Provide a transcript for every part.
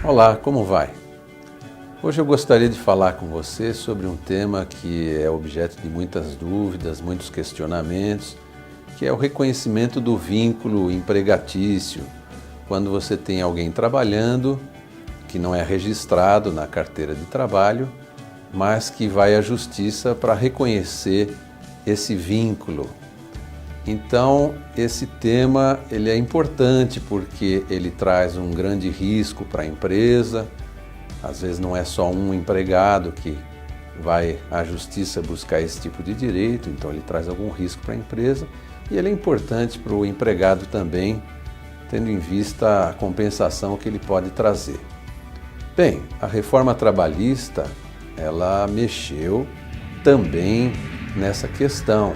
Olá, como vai? Hoje eu gostaria de falar com você sobre um tema que é objeto de muitas dúvidas, muitos questionamentos, que é o reconhecimento do vínculo empregatício, quando você tem alguém trabalhando que não é registrado na carteira de trabalho, mas que vai à justiça para reconhecer esse vínculo. Então, esse tema ele é importante porque ele traz um grande risco para a empresa. Às vezes não é só um empregado que vai à justiça buscar esse tipo de direito, então ele traz algum risco para a empresa e ele é importante para o empregado também, tendo em vista a compensação que ele pode trazer. Bem, a reforma trabalhista, ela mexeu também nessa questão.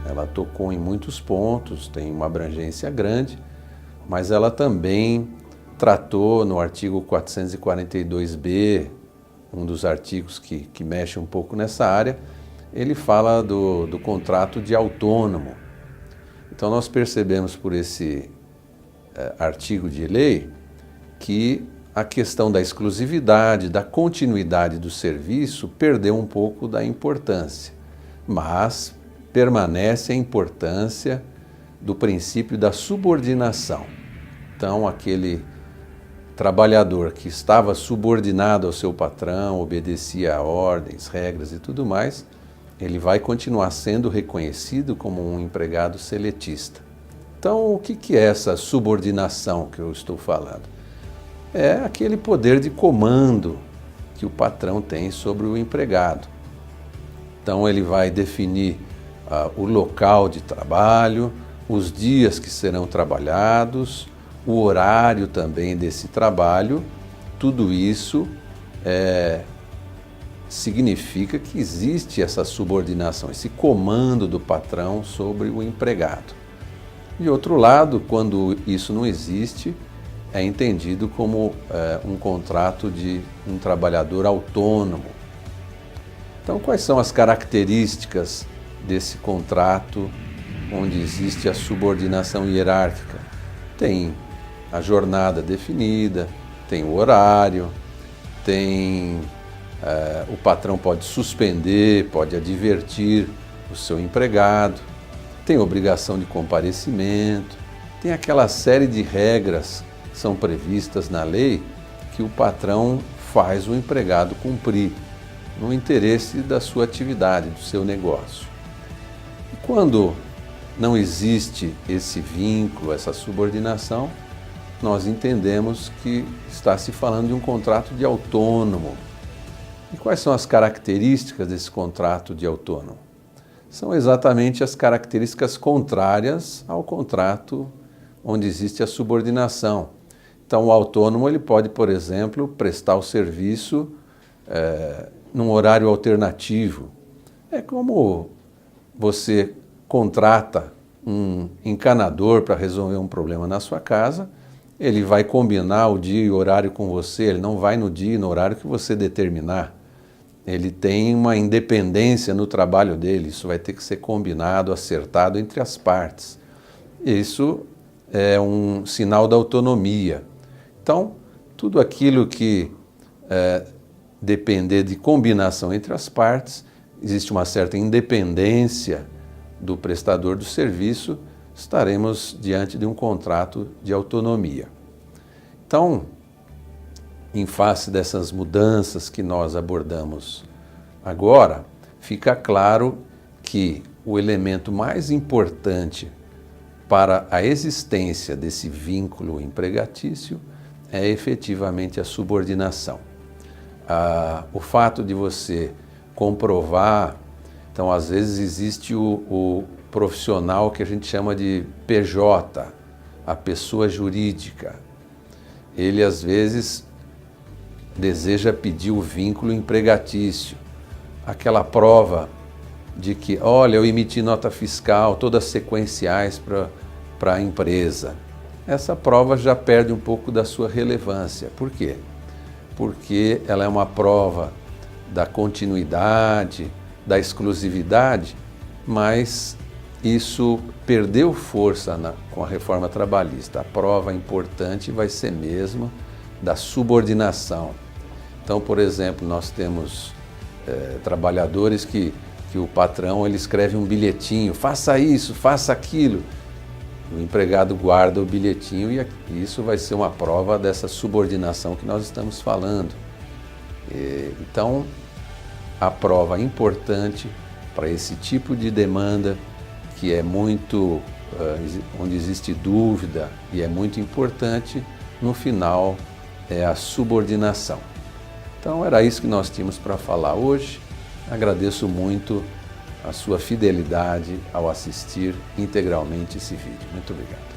Ela tocou em muitos pontos, tem uma abrangência grande, mas ela também tratou no artigo 442b, um dos artigos que mexe um pouco nessa área, ele fala do contrato de autônomo. Então nós percebemos por esse artigo de lei que a questão da exclusividade, da continuidade do serviço perdeu um pouco da importância, mas permanece a importância do princípio da subordinação. Então, aquele trabalhador que estava subordinado ao seu patrão, obedecia a ordens, regras e tudo mais, ele vai continuar sendo reconhecido como um empregado seletista. Então, o que é essa subordinação que eu estou falando? É aquele poder de comando que o patrão tem sobre o empregado. Então, ele vai definir o local de trabalho, os dias que serão trabalhados, o horário também desse trabalho, tudo isso significa que existe essa subordinação, esse comando do patrão sobre o empregado. De outro lado, quando isso não existe, é entendido como um contrato de um trabalhador autônomo. Então, quais são as características desse contrato onde existe a subordinação hierárquica? Tem a jornada definida, tem o horário, tem o patrão pode suspender, pode advertir o seu empregado, tem obrigação de comparecimento, tem aquela série de regras que são previstas na lei que o patrão faz o empregado cumprir no interesse da sua atividade, do seu negócio. Quando não existe esse vínculo, essa subordinação, nós entendemos que está se falando de um contrato de autônomo. E quais são as características desse contrato de autônomo? São exatamente as características contrárias ao contrato onde existe a subordinação. Então, o autônomo ele pode, por exemplo, prestar o serviço num horário alternativo. É como você contrata um encanador para resolver um problema na sua casa, ele vai combinar o dia e o horário com você, ele não vai no dia e no horário que você determinar. Ele tem uma independência no trabalho dele, isso vai ter que ser combinado, acertado entre as partes. Isso é um sinal da autonomia. Então, tudo aquilo que depender de combinação entre as partes, existe uma certa independência do prestador do serviço, estaremos diante de um contrato de autonomia. Então, em face dessas mudanças que nós abordamos agora, fica claro que o elemento mais importante para a existência desse vínculo empregatício é efetivamente a subordinação. O fato de você comprovar, então às vezes existe o profissional que a gente chama de PJ, a pessoa jurídica. Ele às vezes deseja pedir o vínculo empregatício, aquela prova de que, olha, eu emiti nota fiscal, todas sequenciais para a empresa. Essa prova já perde um pouco da sua relevância. Por quê? Porque ela é uma prova da continuidade, da exclusividade, mas isso perdeu força com a reforma trabalhista. A prova importante vai ser mesmo da subordinação. Então, por exemplo, nós temos trabalhadores que o patrão ele escreve um bilhetinho, faça isso, faça aquilo. O empregado guarda o bilhetinho e isso vai ser uma prova dessa subordinação que nós estamos falando. Então, a prova importante para esse tipo de demanda, que é muito, onde existe dúvida e é muito importante, no final é a subordinação. Então era isso que nós tínhamos para falar hoje. Agradeço muito a sua fidelidade ao assistir integralmente esse vídeo. Muito obrigado.